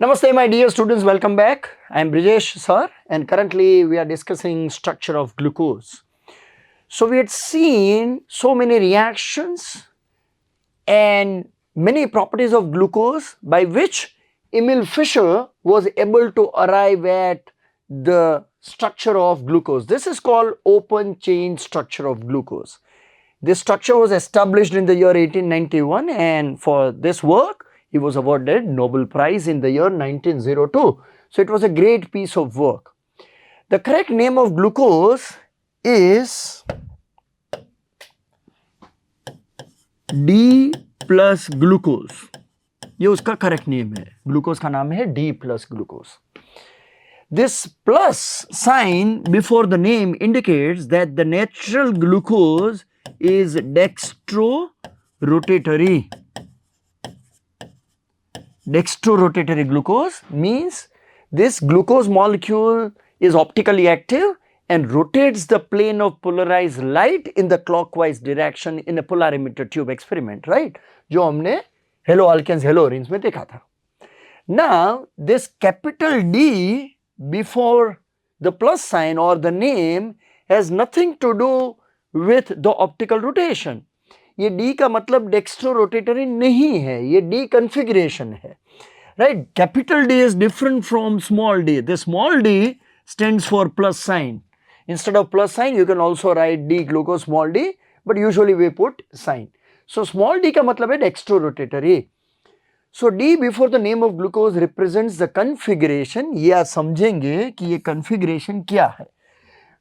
Namaste, my dear students. Welcome back. I am Brijesh sir, and currently we are discussing structure of glucose. So we had seen so many reactions and many properties of glucose by which Emil Fischer was able to arrive at the structure of glucose. This is called open chain structure of glucose. This structure was established in the year 1891, and for this work he was awarded Nobel Prize in the year 1902. So it was a great piece of work. The correct name of glucose is D plus glucose. ये उसका correct name है. Glucose का नाम है D plus glucose. This plus sign before the name indicates that the natural glucose is dextrorotatory. Dextrorotatory glucose means this glucose molecule is optically active and rotates the plane of polarized light in the clockwise direction in a polarimeter tube experiment, right? जो हमने hello alkanes hello arenes में देखा था. Now this capital D before the plus sign or the name has nothing to do with the optical rotation. ये D का मतलब dextrorotatory नहीं है, ये D configuration है, right? Capital D is different from small d. The small d stands for plus sign. Instead of plus sign, you can also write D glucose small d, but usually we put sign. So small d का मतलब है dextrorotatory. So D before the name of glucose represents the configuration. ये आप समझेंगे कि ये configuration क्या है.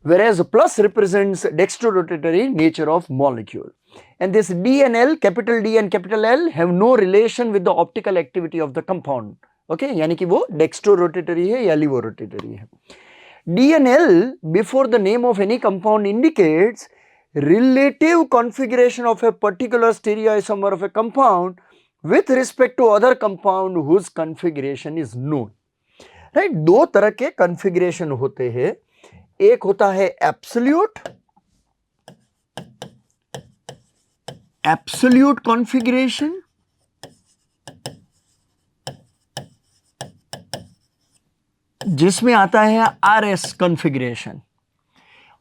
Whereas plus represents dextrorotatory nature of molecule. And this D and L, capital D and capital L have no relation with the optical activity of the compound. Okay, यानी कि वो dextrorotatory है या levorotatory है. D and L before the name of any compound indicates relative configuration of a particular stereoisomer of a compound with respect to other compound whose configuration is known. Right? दो तरह के configuration होते हैं. एक होता है absolute configuration जिसमें आता है RS configuration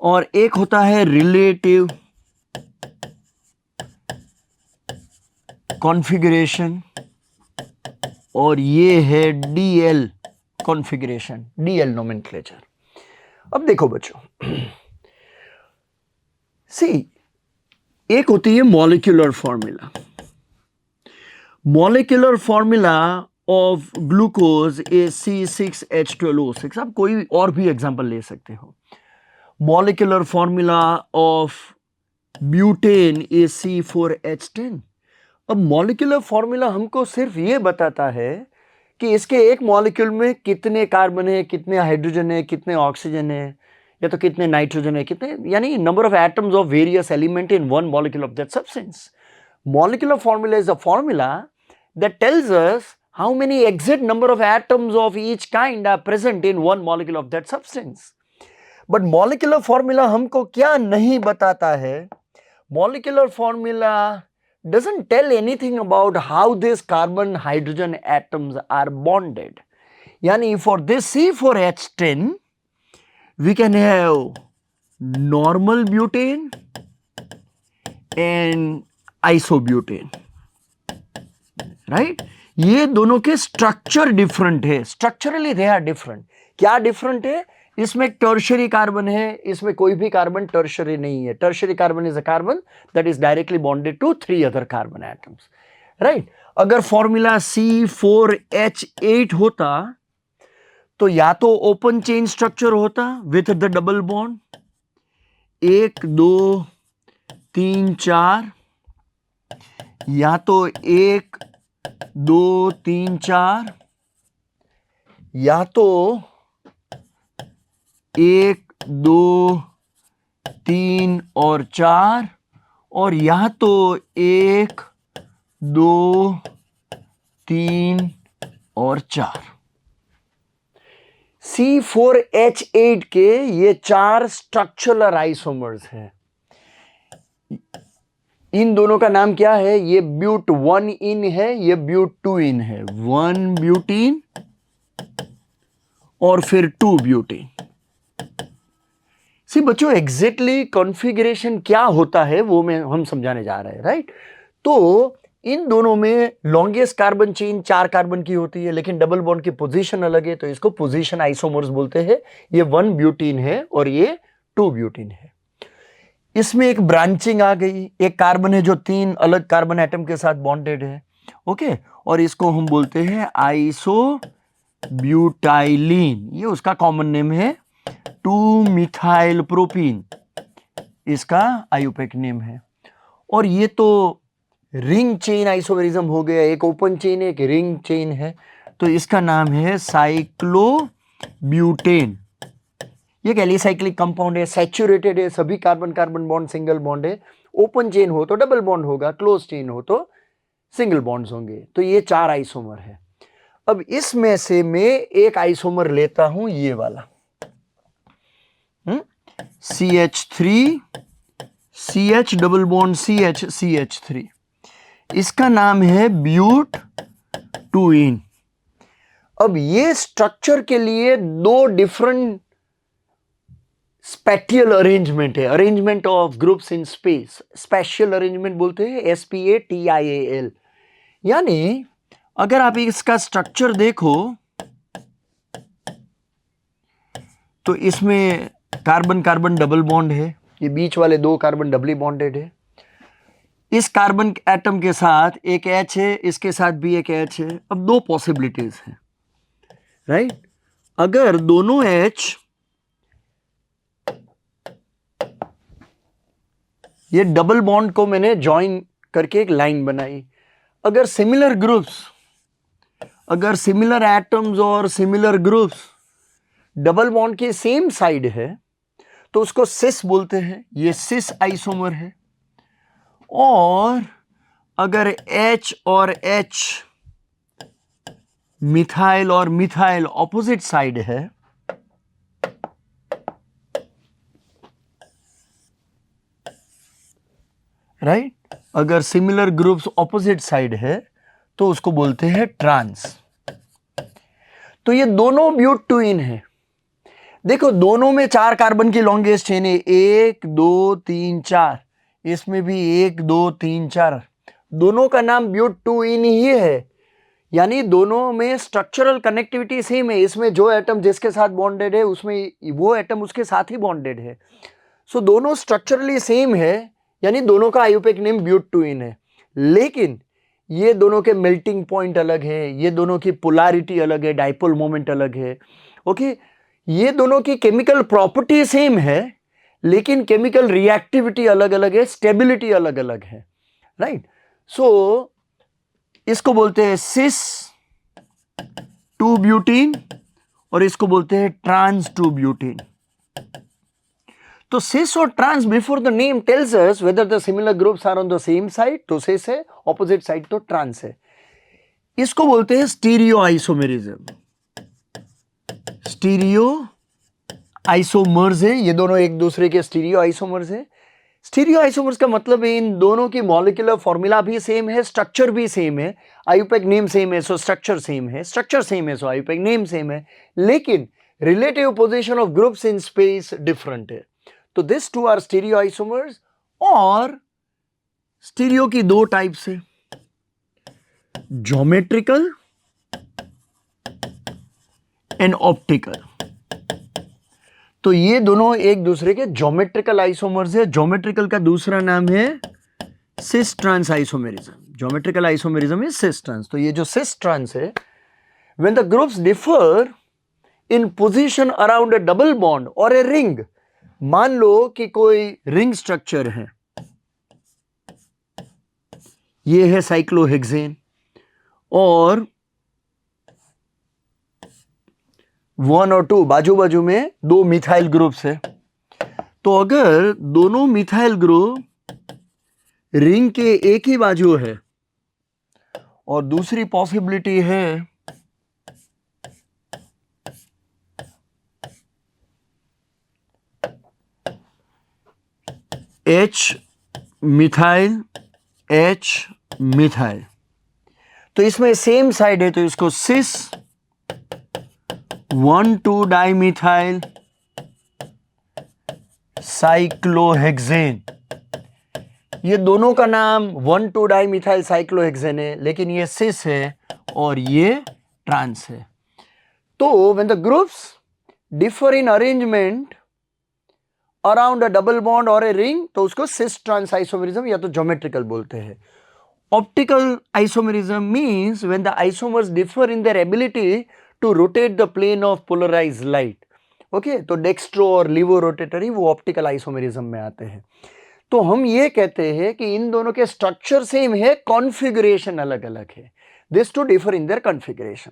और एक होता है relative configuration और ये है DL configuration, DL nomenclature. अब देखो बच्चों, सी एक होती है molecular formula. Molecular formula of glucose is C6H12O6. आप कोई और भी एग्जांपल ले सकते हो. Molecular formula of butane is C4H10. अब मॉलिक्यूलर फॉर्मूला हमको सिर्फ ये बताता है कि इसके एक मॉलिक्यूल में कितने कार्बन है, कितने हाइड्रोजन है, कितने ऑक्सीजन है, या तो कितने नाइट्रोजन है, कितने, यानी number of atoms of various element in one molecule of that substance. Molecular formula is a formula that tells us how many exact number of atoms of each kind are present in one molecule of that substance. But molecular formula हमको क्या नहीं बताता है? Molecular formula doesn't tell anything about how these carbon hydrogen atoms are bonded. Yani for this C4H10 we can have normal butane and isobutane, right? ये दोनों के structure different है. Structurally they are different. क्या different है? इसमें tertiary carbon है, इसमें कोई भी कार्बन टर्शरी नहीं है. Tertiary carbon is a carbon that is directly bonded to 3 other carbon atoms, right? अगर फॉर्मूला C4H8 होता तो या तो ओपन चेन स्ट्रक्चर होता विथ द डबल बॉन्ड 1 2 3 4, या तो 1 2 3 4, या तो 1 2 3 और 4, और या तो 1 2 3 और 4. C4H8 के ये 4 स्ट्रक्चरल आइसोमर्स हैं. इन दोनों का नाम क्या है? ये ब्यूट 1 इन है, ये ब्यूट 2 इन है. 1 ब्यूटीन और फिर 2 ब्यूटेन। सी बच्चों, एग्जैक्टली कॉन्फ़िगरेशन क्या होता है वो हम समझाने जा रहे हैं, राइट। तो इन दोनों में लॉन्गेस्ट कार्बन चेन 4 कार्बन की होती है, लेकिन डबल बॉन्ड की पोजीशन अलग है, तो इसको पोजीशन आइसोमर्स बोलते हैं। ये 1 ब्यूटीन है और ये 2 ब्यूटीन है। इसमें एक ब्रांचिंग आ गई, एक कार्बन है जो 3 अलग कार्बन एटम के साथ बॉन्डेड है, ओके, और इसको हम बोलते हैं आइसो ब्यूटाइलिन। ये उसका कॉमन नेम है। 2 मिथाइल प्रोपीन इसका आयुपेक नेम है। और ये तो रिंग चेन आइसोमेरिज्म हो गया, एक ओपन चेन है, एक रिंग चेन है, तो इसका नाम है साइक्लोब्यूटेन। ये एलिसाइक्लिक कंपाउंड है, सैचुरेटेड है, सभी carbon carbon bond single bond है। ओपन चेन हो तो डबल बॉन्ड होगा, क्लोज चेन हो तो सिंगल बॉन्ड्स होंगे। तो ये 4 आइसोमर है। अब इसमें से मैं एक आइसोमर लेता हूं, ये वाला CH3 CH double bond CH CH3, इसका नाम है ब्यूट-2-इन। अब ये स्ट्रक्चर के लिए 2 डिफरेंट स्पेटियल अरेंजमेंट है, arrangement of groups in space. Spatial arrangement बोलते हैं SPATIAL। यानी अगर आप इसका स्ट्रक्चर देखो तो इसमें कार्बन कार्बन डबल बॉन्ड है, ये बीच वाले 2 कार्बन डबली बॉन्डेड है। इस कार्बन एटम के साथ एक H है, इसके साथ भी एक H है। अब 2 पॉसिबिलिटीज हैं, राइट। अगर दोनों H ये डबल बॉन्ड को मैंने ज्वाइन करके एक लाइन बनाई, अगर सिमिलर ग्रुप्स, अगर सिमिलर एटम्स और सिमिलर ग्रुप्स डबल बॉन्ड के सेम साइड है तो उसको सिस बोलते हैं, ये सिस आइसोमर है। और अगर H और H मिथाइल और मिथाइल ऑपोजिट साइड है, राइट, अगर सिमिलर ग्रुप्स ऑपोजिट साइड है तो उसको बोलते हैं ट्रांस। तो ये दोनों ब्यूट-2-इन है। देखो दोनों में 4 कार्बन की लॉन्गेस्ट चेन है, 1 2 3 4, इसमें भी 1 2 3 4, दोनों का नाम ब्यूट-2-इन ही है। यानी दोनों में स्ट्रक्चरल कनेक्टिविटी सेम है। इसमें जो एटम जिसके साथ बॉन्डेड है उसमें वो एटम उसके साथ ही बॉन्डेड है। सो दोनों स्ट्रक्चरली सेम है, यानी दोनों का आयुपेक नेम ब्यूट-2-इन है। लेकिन ये दोनों के मेल्टिंग पॉइंट अलग है, ये दोनों की पोलैरिटी अलग है, डाइपोल मोमेंट अलग है, ओके। ये दोनों की केमिकल प्रॉपर्टी सेम है, लेकिन केमिकल रिएक्टिविटी अलग अलग है, स्टेबिलिटी अलग अलग है, राइट। सो इसको बोलते हैं सिस 2 ब्यूटीन और इसको बोलते हैं ट्रांस 2 ब्यूटीन। तो सिस और trans before the name tells us whether the similar groups are on the same side, तो सिस है, ऑपोजिट साइड तो ट्रांस है। इसको बोलते हैं स्टीरियो आइसोमेरिज्म। स्टीरियो आइसोमर्स है, ये दोनों एक दूसरे के स्टीरियो आइसोमर्स है। स्टीरियो आइसोमर्स का मतलब है इन दोनों की मॉलिक्यूलर फॉर्मूला भी सेम है, स्ट्रक्चर भी सेम है, आयुपेक नेम सेम है सो स्ट्रक्चर सेम है, स्ट्रक्चर सेम है सो आयुपेक नेम सेम है, लेकिन relative position of groups in space different है। तो दिस 2 आर स्टीरियो आइसोमर्स। और स्टीरियो की 2 टाइप्स है, ज्योमेट्रिकल एंड ऑप्टिकल। तो ये दोनों एक दूसरे के ज्योमेट्रिकल आइसोमर्स है। ज्योमेट्रिकल का दूसरा नाम है cis trans isomerism. Geometrical isomerism is cis trans. तो ये जो सिस ट्रांस है, when the groups differ in position around a double bond और ए रिंग, मान लो कि कोई रिंग स्ट्रक्चर है, ये है साइक्लोहेक्सेन और 1 और 2 बाजू बाजू में 2 मिथाइल ग्रुप्स है। तो अगर दोनों मिथाइल ग्रुप रिंग के एक ही बाजू है और दूसरी पॉसिबिलिटी है H मिथाइल H मिथाइल, तो इसमें सेम साइड है तो इसको सिस 1,2-dimethyl साइक्लोहेक्सेन, ये दोनों का नाम 1,2-dimethyl साइक्लोहेक्सेन है, लेकिन ये सिस है और ये ट्रांस है। तो when the groups differ in arrangement around a double bond or a ring, तो उसको सिस ट्रांस आइसोमेरिज्म या तो ज्योमेट्रिकल बोलते हैं। Optical isomerism means when the isomers differ in their ability to rotate the plane of polarized light. Okay तो dextro और लिवो rotatory वो optical isomerism में आते हैं। तो हम ये कहते हैं कि इन दोनों के स्ट्रक्चर सेम है, कॉन्फ़िगरेशन अलग अलग है। This two differ in their configuration,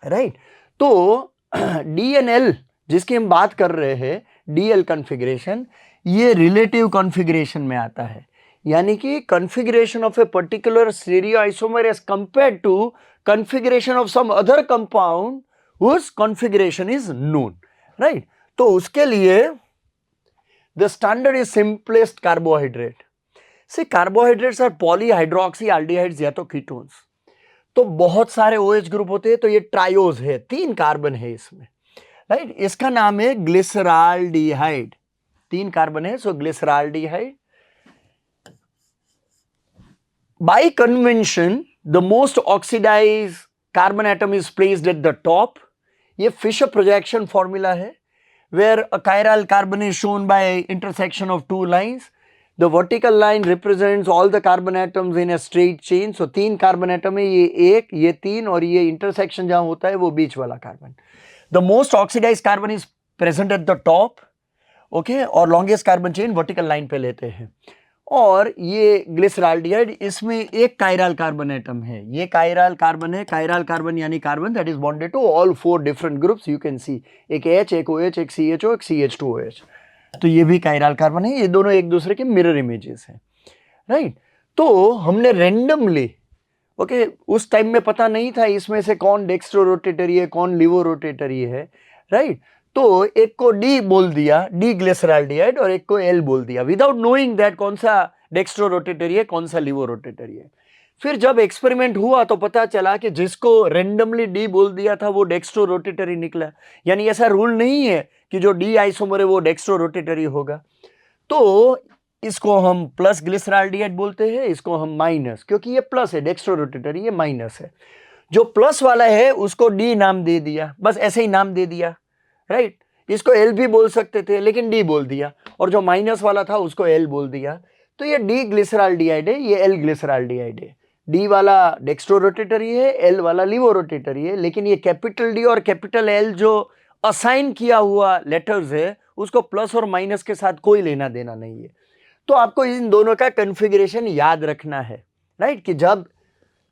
right. तो डी एन एल जिसकी हम बात कर रहे हैं, डी एल कॉन्फ़िगरेशन, ये रिलेटिव कॉन्फ़िगरेशन में आता है, यानी कि configuration of a particular stereo isomer as compared to configuration of some other compound whose configuration is known, right? तो उसके लिए the standard is simplest carbohydrate. See, carbohydrates are polyhydroxyaldehydes या तो ketones। तो बहुत सारे OH ग्रुप होते हैं, तो ये ट्रायोज है, 3 कार्बन है इसमें, राइट। इसका नाम है ग्लिसराल्डिहाइड, 3 कार्बन है, सो ग्लिसराल्डिहाइड। By convention, the most oxidized carbon atom is placed at the top. ये Fischer projection formula है, where a chiral carbon is shown by intersection of 2 lines. The vertical line represents all the carbon atoms in a straight chain. So 3 carbon atom है, ये 1, ये 3 और ये intersection जहाँ होता है वो बीच वाला carbon. The most oxidized carbon is present at the top, okay, और longest carbon chain vertical line पे लेते हैं। और ये ग्लिसराल्डिहाइड, इसमें एक कायरल कार्बन एटम है, ये कायरल कार्बन है, कायरल कार्बन यानी carbon that is bonded to all 4 different groups, you can see, एक H, एक OH, एक CHO, एक CH2OH, तो ये भी कायरल कार्बन है, ये दोनों एक दूसरे के मिरर इमेजेस हैं, राइट। तो हमने रैंडमली, ओके, उस टाइम में पता नहीं था इसमें से कौन डेक्स्ट्रो रोटेटरी है, कौन लिवो रोटेटरी है, राइट। तो एक को डी बोल दिया, डी ग्लिसराल्डिहाइड, और एक को एल बोल दिया, विदाउट नोइंग दैट कौन सा डेक्स्ट्रो रोटेटरी है, कौन सा लिवो रोटेटरी है। फिर जब एक्सपेरिमेंट हुआ तो पता चला कि जिसको रेंडमली डी बोल दिया था वो डेक्स्ट्रो रोटेटरी निकला, यानी ऐसा रूल नहीं है कि जो डी आइसोमर है वो डेक्स्ट्रो रोटेटरी होगा। तो इसको हम प्लस ग्लिसराल्डिहाइड बोलते हैं, इसको हम माइनस, क्योंकि ये प्लस है, डेक्स्ट्रो रोटेटरी, ये माइनस है। जो प्लस वाला है उसको डी नाम दे दिया, बस ऐसे ही नाम दे दिया, राइट। इसको एल भी बोल सकते थे लेकिन डी बोल दिया, और जो माइनस वाला था उसको एल बोल दिया। तो ये डी ग्लिसराल्डिहाइड है, ये एल ग्लिसराल्डिहाइड है। डी वाला डेक्स्ट्रो रोटेटरी है, एल वाला लिवो रोटेटरी है, लेकिन ये कैपिटल डी और कैपिटल एल जो असाइन किया हुआ लेटर्स है उसको प्लस और माइनस के साथ कोई लेना देना नहीं है। तो आपको इन दोनों का कन्फिगरेशन याद रखना है, राइट, कि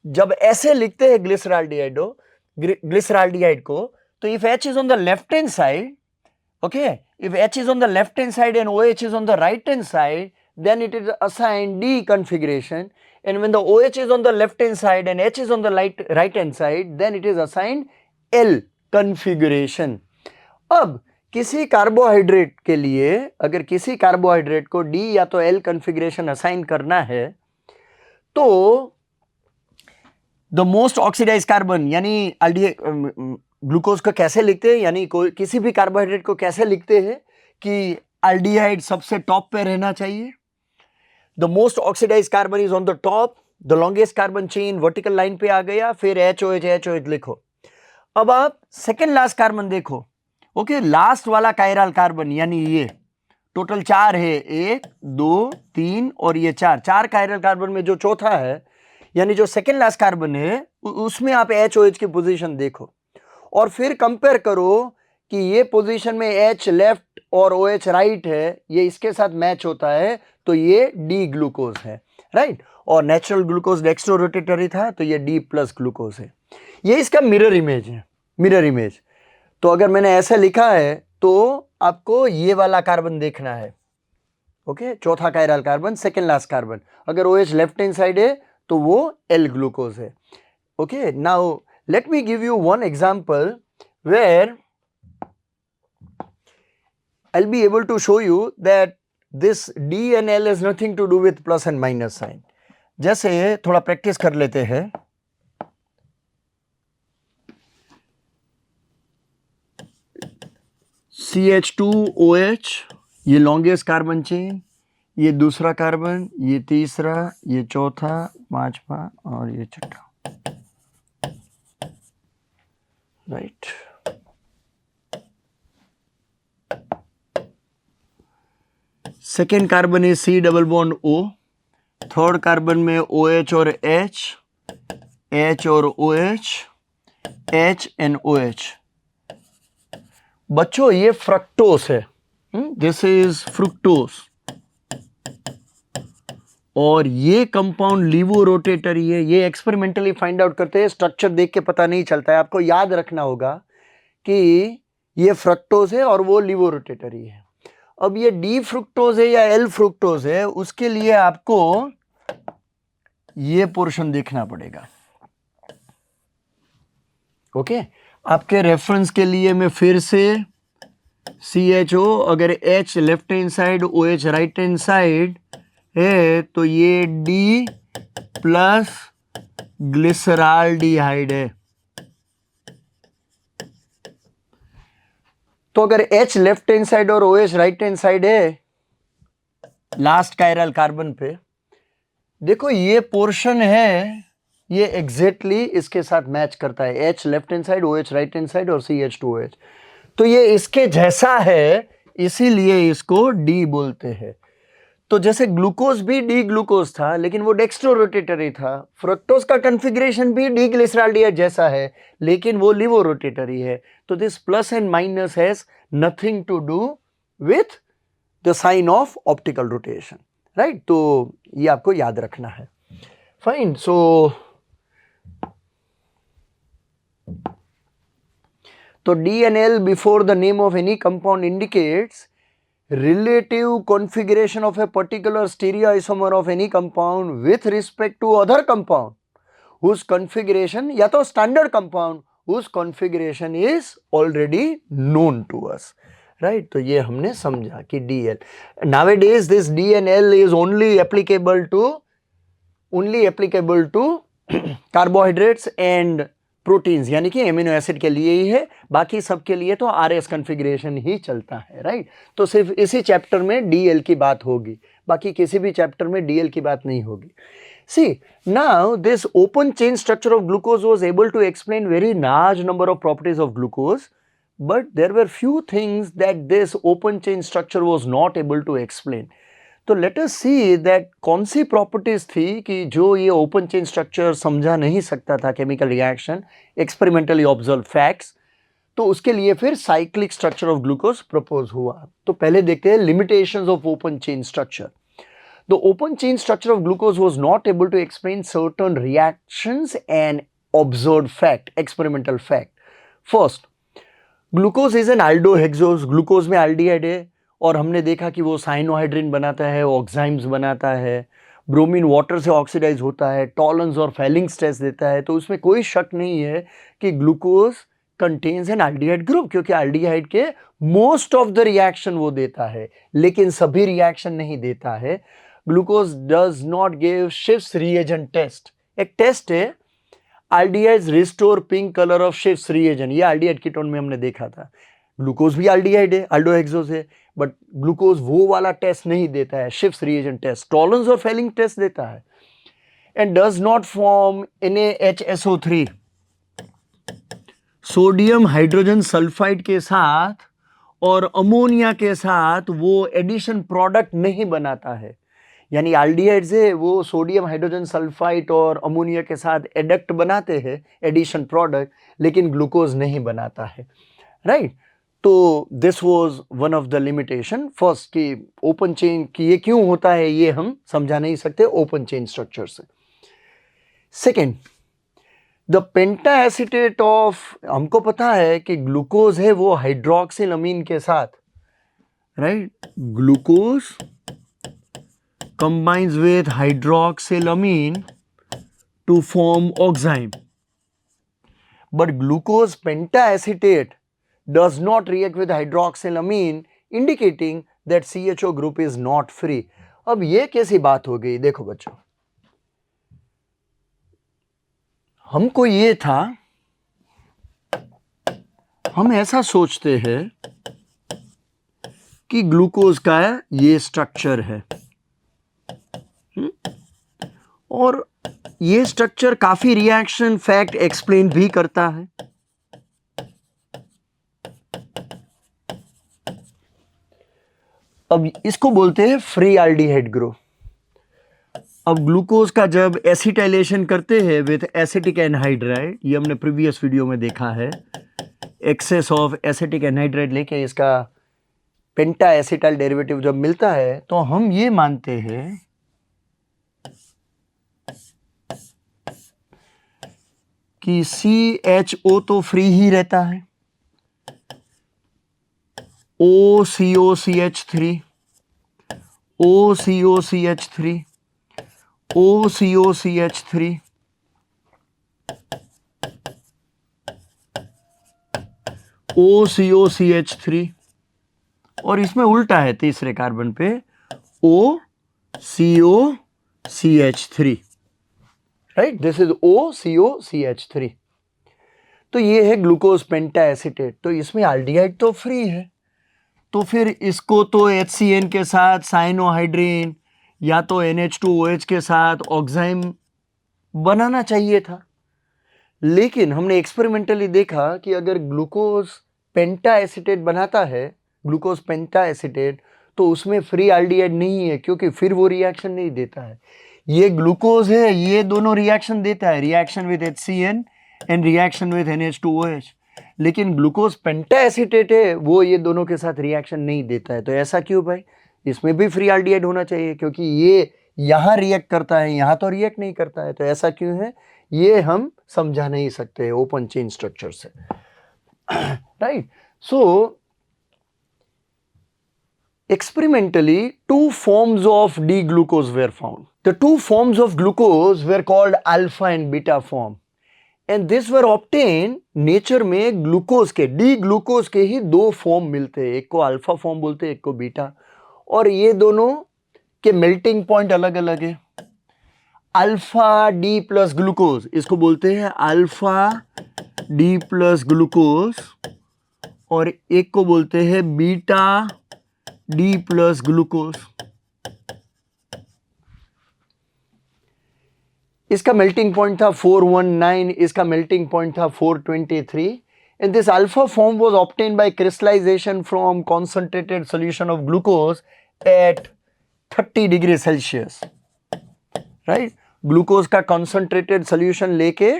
जब ऐसे लिखते हैं ग्लिसराल्डिहाइड को, तो if H is on the left hand side, okay, if H is on the left hand side and OH is on the right hand side, then it is assigned D configuration, and when the OH is on the left hand side and H is on the right hand side, then it is assigned L configuration. अब किसी carbohydrate के लिए अगर किसी carbohydrate को D या तो L configuration assign करना है, तो द मोस्ट ऑक्सीडाइज कार्बन यानी ग्लूकोज को कैसे लिखते हैं, यानी किसी भी कार्बोहाइड्रेट को कैसे लिखते हैं कि एल्डिहाइड सबसे टॉप पे रहना चाहिए। The most oxidise carbon is on the top, the longest carbon chain vertical line पे आ गया, फिर HOH लिखो। अब आप सेकेंड लास्ट कार्बन देखो, ओके, लास्ट वाला कायरल कार्बन, यानी ये टोटल 4 है, 1 2 3 और ये 4 कायरल कार्बन में जो चौथा है, यानी जो सेकेंड लास्ट कार्बन है, उसमें आप HOH की पोजीशन देखो और फिर कंपेयर करो कि ये पोजीशन में H लेफ्ट और OH राइट है, ये इसके साथ मैच होता है, तो ये डी ग्लूकोज है, राइट। और नेचुरल ग्लूकोज डेक्स्ट्रो रोटेटरी था, तो ये डी प्लस ग्लूकोज है। ये इसका मिरर इमेज है, मिरर इमेज। तो अगर मैंने ऐसा लिखा है तो आपको ये वाला कार्बन देखना है, ओके, चौथा chiral carbon, second last carbon. अगर OH लेफ्ट हैंड साइड है तो वो एल ग्लूकोज है, okay. Now let me give you one example where I'll be able to show you that this D and L has nothing to do with plus and minus sign. जैसे थोड़ा practice कर लेते हैं। CH2OH, ये longest carbon chain, ये दूसरा carbon, ये तीसरा, ये चौथा, पांचवा और ये छठा, राइट। सेकेंड कार्बन है C double bond O, third carbon में OH और H, H और OH, H एंड OH। बच्चों ये फ्रक्टोस है, दिस इज फ्रुक्टोस, और ये कंपाउंड लीवो रोटेटरी है। ये एक्सपेरिमेंटली फाइंड आउट करते हैं, स्ट्रक्चर देख के पता नहीं चलता है। आपको याद रखना होगा कि ये फ्रक्टोस है और वो लीवो रोटेटरी है। अब ये डी फ्रुक्टोज है या एल फ्रुक्टोज है, उसके लिए आपको ये पोर्शन देखना पड़ेगा। ओके, आपके रेफरेंस के लिए मैं फिर से CHO, अगर H left hand side, OH right hand side है तो ये D प्लस ग्लिसराल्डिहाइड है। तो अगर H लेफ्ट हैंड साइड और OH राइट हैंड साइड है लास्ट कायरल कार्बन पे, देखो ये पोर्शन है, ये एग्जैक्टली इसके साथ मैच करता है। H left hand side, OH right hand side और CH2OH, तो ये इसके जैसा है, इसीलिए इसको D बोलते हैं। तो जैसे ग्लूकोज भी डी ग्लूकोज था लेकिन वो डेक्स्ट्रो रोटेटरी था, फ्रक्टोज का कॉन्फ़िगरेशन भी डी ग्लिसराल्डिहाइड जैसा है लेकिन वो लिवो रोटेटरी है। तो this plus and minus has nothing to do with the sign of optical rotation, right. तो ये आपको याद रखना है। फाइन, सो तो D and L before the name of any compound indicates relative configuration of a particular stereoisomer of any compound with respect to other compound whose configuration, या तो standard compound whose configuration is already known to us, right। तो ये हमने समझा कि DL, nowadays this D and L is only applicable to carbohydrates and proteins, यानी कि amino acid के लिए ही है, बाकी सब के लिए तो RS कॉन्फ़िगरेशन ही चलता है, राइट। तो सिर्फ इसी चैप्टर में DL की बात होगी, बाकी किसी भी चैप्टर में DL की बात नहीं होगी। See, now this open chain structure of glucose was able to explain very large number of properties of glucose, but there were few things that this open chain structure was not able to explain. तो let us see that कौन सी properties थी कि जो ये open chain structure समझा नहीं सकता था, chemical reaction, experimentally observe facts. तो उसके लिए फिर cyclic structure of glucose propose हुआ। तो पहले देखते हैं limitations of open chain structure. The open chain structure of glucose was not able to explain certain reactions and observed fact, experimental fact. First, glucose is an aldohexose, glucose में aldehyde है और हमने देखा कि वो साइनोहाइड्रिन बनाता है, oximes बनाता है, ब्रोमीन वाटर से ऑक्सीडाइज होता है, टॉलन्स और फेलिंग्स टेस्ट देता है। तो उसमें कोई शक नहीं है कि glucose contains an aldehyde group, क्योंकि एल्डिहाइड के मोस्ट ऑफ द रिएक्शन वो देता है लेकिन सभी रिएक्शन नहीं देता है। Glucose does not give Schiff's reagent test. एक टेस्ट है aldehydes restore pink colour of Schiff's reagent, ये एल्डिहाइड कीटोन में हमने देखा था। ग्लूकोज भी एल्डिहाइड है, एल्डोहेक्सोज है, बट ग्लूकोज वो वाला टेस्ट नहीं देता है, शिफ्स रिएजेंट टेस्ट, टॉलन्स और फेलिंग टेस्ट देता है। And does not form NaHSO3, sodium hydrogen sulphide के साथ और अमोनिया के साथ वो एडिशन प्रोडक्ट नहीं बनाता है। यानी एल्डिहाइड से वो सोडियम हाइड्रोजन सल्फाइड और अमोनिया के साथ एडक्ट बनाते हैं, एडिशन प्रोडक्ट, लेकिन ग्लूकोज नहीं बनाता है, राइट। तो this was one of the limitation. First कि ओपन चेन की ये क्यों होता है ये हम समझा नहीं सकते ओपन चेन स्ट्रक्चर से। Second, the penta acetate of, हमको पता है कि ग्लूकोज है वो हाइड्रोक्सिल अमीन के साथ, right, glucose combines with hydroxylamine to form oxime, but glucose pentacetate does not react with hydroxylamine, indicating that CHO group is not free. अब ये कैसी बात हो गई? देखो बच्चों, हमको ये था, हम ऐसा सोचते हैं कि ग्लूकोज का ये स्ट्रक्चर है। और ये स्ट्रक्चर काफी रिएक्शन फैक्ट एक्सप्लेन भी करता है। अब इसको बोलते हैं फ्री एल्डिहाइड ग्रुप। अब ग्लूकोज का जब एसिटाइलेशन करते हैं विद एसिटिक एनहाइड्राइड, ये हमने प्रीवियस वीडियो में देखा है, एक्सेस ऑफ एसिटिक एनहाइड्राइड लेके इसका पेंटा एसिटाइल डेरिवेटिव जब मिलता है तो हम ये मानते हैं कि CHO तो फ्री ही रहता है, OCOCH3, OCOCH3, OCOCH3, OCOCH3, और इसमें उल्टा है तीसरे कार्बन पे OCOCH3, right, this is OCOCH3। तो ये है ग्लूकोज पेंटा एसीटेट। तो इसमें एल्डिहाइड तो फ्री है, तो फिर इसको तो HCN के साथ साइनोहाइड्रीन या तो NH2OH के साथ ऑक्साइम बनाना चाहिए था। लेकिन हमने एक्सपेरिमेंटली देखा कि अगर ग्लूकोज पेंटा एसीटेट बनाता है, ग्लूकोज पेंटा एसीटेट, तो उसमें फ्री एल्डिहाइड नहीं है, क्योंकि फिर वो रिएक्शन नहीं देता है। ये ग्लूकोज है, ये दोनों रिएक्शन देता है, reaction with HCN and reaction with NH2OH, लेकिन ग्लूकोज पेंटा एसीटेट है, वो ये दोनों के साथ रिएक्शन नहीं देता है। तो ऐसा क्यों भाई? इसमें भी फ्री एल्डिहाइड होना चाहिए, क्योंकि ये यहाँ रिएक्ट करता है, यहाँ तो रिएक्ट नहीं करता है। तो ऐसा क्यों है, ये हम समझा नहीं सकते ओपन चेन स्ट्रक्चर से, right. So experimentally, two forms of D-glucose were found. The two forms of glucose were called alpha and beta form, and this were obtained nature में ग्लूकोज के, डी ग्लूकोज के ही दो form मिलते हैं, एक को alpha form बोलते हैं, एक को बीटा, और ये दोनों के मेल्टिंग पॉइंट अलग अलग है। अल्फा डी प्लस ग्लूकोज, इसको बोलते हैं अल्फा डी प्लस ग्लूकोज, और एक को बोलते हैं बीटा डी प्लस ग्लूकोज। इसका मेल्टिंग पॉइंट था 419, इसका मेल्टिंग पॉइंट था 423, and this alpha form was obtained by crystallization from concentrated solution of glucose at 30 degree Celsius, right. Glucose का कॉन्सेंट्रेटेड सोल्यूशन लेके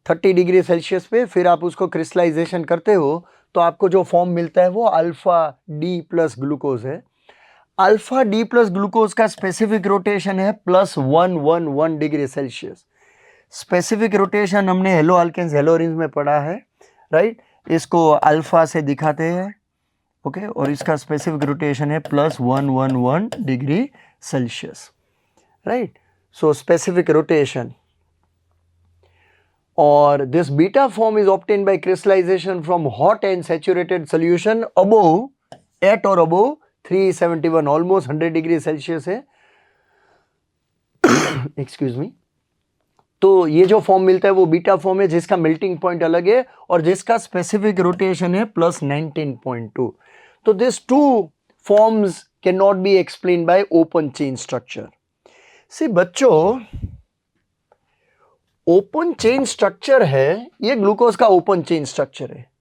30 डिग्री सेल्सियस पे फिर आप उसको क्रिस्टलाइजेशन करते हो, तो आपको जो फॉर्म मिलता है वो अल्फा डी प्लस ग्लूकोज है। अल्फा डी प्लस ग्लूकोज का स्पेसिफिक रोटेशन है +111 डिग्री सेल्सियस। स्पेसिफिक रोटेशन हमने हेलो अल्केन्स हेलोरिन्स में पढ़ा है, राइट। इसको अल्फा से दिखाते हैं, ओके, और इसका स्पेसिफिक रोटेशन है +111 degree Celsius, right. So specific rotation, or this beta form is obtained by crystallization from hot and saturated solution above, at or above 371, almost 100 degree Celsius है, excuse me. तो ये जो form मिलता है वो beta form है, जिसका melting point अलग है और जिसका स्पेसिफिक रोटेशन है +19.2। तो this two forms can not be explain by open chain structure. See बच्चों, ओपन चेन स्ट्रक्चर है, ये ग्लूकोज का ओपन चेन स्ट्रक्चर है।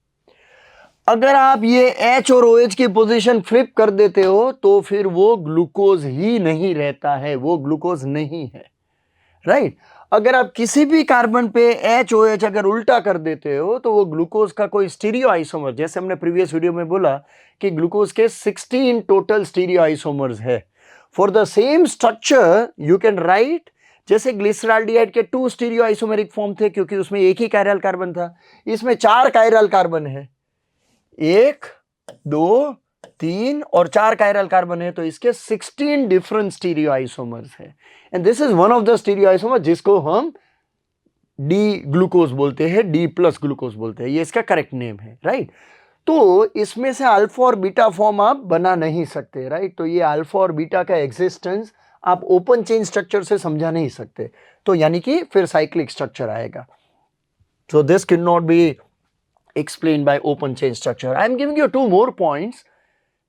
अगर आप ये H और OH की पोजीशन फ्लिप कर देते हो तो फिर वो ग्लूकोज ही नहीं रहता है, वो ग्लूकोज नहीं है, राइट। अगर आप किसी भी कार्बन पे HOH अगर उल्टा कर देते हो तो वो ग्लूकोज का कोई स्टीरियो आइसोमर, जैसे हमने प्रीवियस वीडियो में बोला कि ग्लूकोज के 16 टोटल स्टीरियो आइसोमर्स है। For the same structure you can write, जैसे ग्लिसरॉल्डिहाइड के 2 स्टीरियो आइसोमेरिक फॉर्म थे क्योंकि उसमें एक ही कायरल कार्बन था, इसमें 4 कायरल कार्बन है, 1 2 3 और 4 कायरल कार्बन है, तो इसके 16 डिफरेंट स्टीरियो आइसोमर्स है। And this is one of the stereo isomer जिसको हम डी ग्लूकोज बोलते हैं, डी प्लस ग्लूकोज बोलते हैं, ये इसका करेक्ट नेम है, राइट। तो इसमें से अल्फा और बीटा फॉर्म आप बना नहीं सकते, राइट। तो ये अल्फा और बीटा का एग्जिस्टेंस आप ओपन चेन स्ट्रक्चर से समझा नहीं सकते, तो यानी कि फिर साइक्लिक स्ट्रक्चर आएगा। So this can not B explained by open chain structure. I am giving you 2 more points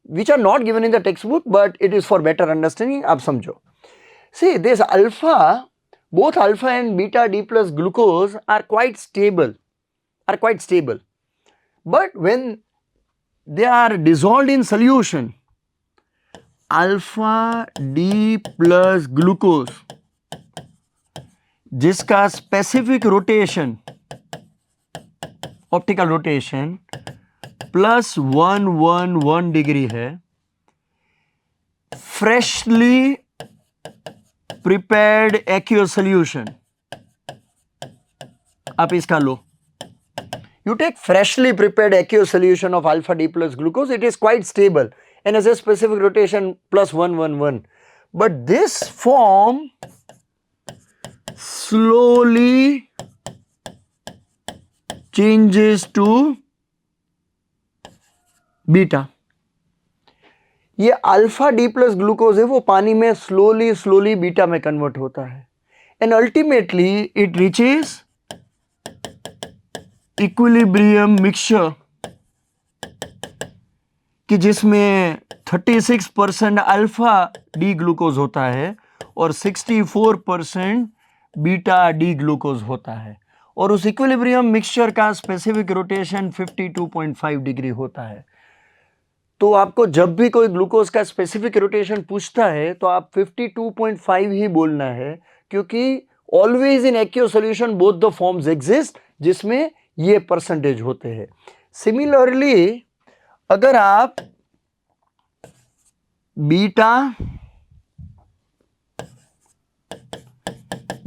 which are not given in the textbook, but it is for better understanding. आप समझो. See, this alpha, both alpha and beta D plus glucose are quite stable. But when they are dissolved in solution, alpha D plus glucose, जिसका specific rotation, optical rotation plus 111 degree है, freshly prepared aqueous solution, आप इसका लो. You take freshly prepared aqueous solution of alpha D plus glucose, it is quite stable and has a specific rotation plus 111. But this form slowly changes to beta. ये alpha D plus glucose है, वो पानी में slowly beta में convert होता है and ultimately it reaches equilibrium mixture कि जिसमें 36% अल्फा डी ग्लूकोज होता है और 64% बीटा डी ग्लूकोज होता है और उस इक्विलिब्रियम मिक्सचर का स्पेसिफिक रोटेशन 52.5 डिग्री होता है. तो आपको जब भी कोई ग्लूकोज का स्पेसिफिक रोटेशन पूछता है तो आप 52.5 ही बोलना है, क्योंकि always in aqueous solution both the forms exist जिसमें ये परसेंटेज होते हैं. सिमिलरली अगर आप बीटा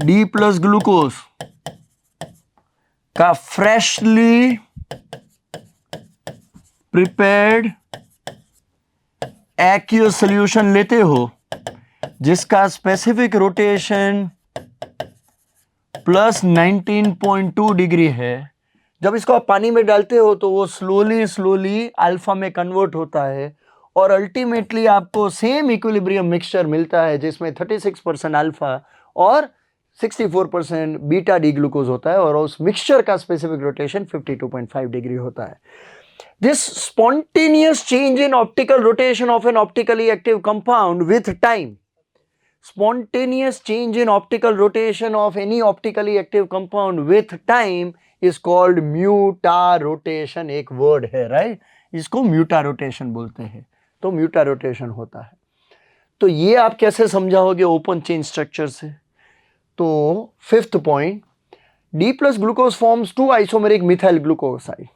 डी प्लस ग्लूकोज का फ्रेशली प्रिपेयर्ड एक्वियस सॉल्यूशन लेते हो जिसका स्पेसिफिक रोटेशन प्लस 19.2 डिग्री है, जब इसको आप पानी में डालते हो तो वो स्लोली अल्फा में कन्वर्ट होता है और अल्टीमेटली आपको सेम इक्विलिब्रियम मिक्सचर मिलता है जिसमें 36% अल्फा और 64% बीटा डी ग्लूकोज होता है और उस मिक्सचर का स्पेसिफिक रोटेशन 52.5 डिग्री होता है. This spontaneous change in optical rotation of an optically active compound with time, spontaneous change in optical rotation of any optically active compound with time is called mutarotation. एक word है, right? इसको mutarotation बोलते हैं. तो mutarotation होता है. तो ये आप कैसे समझाओगे ओपन चेन स्ट्रक्चर से? तो fifth point, D plus glucose forms 2 isomeric methyl glucoside.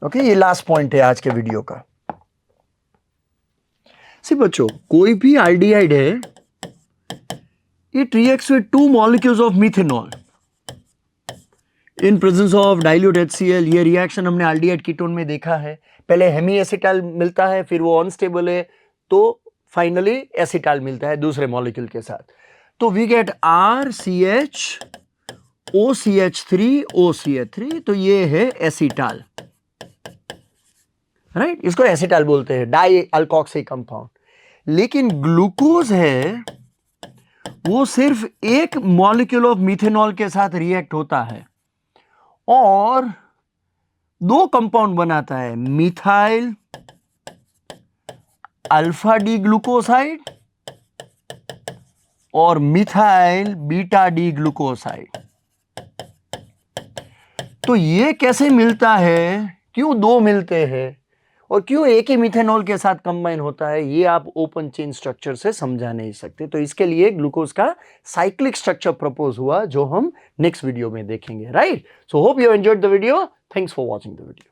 Okay, ये लास्ट पॉइंट है आज के वीडियो का. सी बच्चों, कोई भी एल्डिहाइड है, it reacts with 2 molecules of methanol in presence of dilute HCl. ये रिएक्शन हमने एल्डिहाइड कीटोन में देखा है. पहले हेमी एसिटाल मिलता है, फिर वो अनस्टेबल है तो फाइनली एसिटाल मिलता है दूसरे मॉलिक्यूल के साथ. तो we get RCH OCH3 OCH3. तो ये है एसिटाल, राइट? इसको एसिटाल बोलते हैं, डाई अल्कोक्सी कंपाउंड. लेकिन ग्लूकोज है वो सिर्फ एक मॉलिक्यूल ऑफ मिथेनॉल के साथ रिएक्ट होता है और 2 कंपाउंड बनाता है, मिथाइल अल्फा डी ग्लूकोसाइड और मिथाइल बीटा डी ग्लूकोसाइड. तो ये कैसे मिलता है, क्यों 2 मिलते हैं और क्यों एक ही मिथेनॉल के साथ कंबाइन होता है, ये आप ओपन चेन स्ट्रक्चर से समझा नहीं सकते. तो इसके लिए ग्लूकोज का साइक्लिक स्ट्रक्चर प्रपोज हुआ जो हम नेक्स्ट वीडियो में देखेंगे, right? So hope you enjoyed the video. Thanks for watching the video.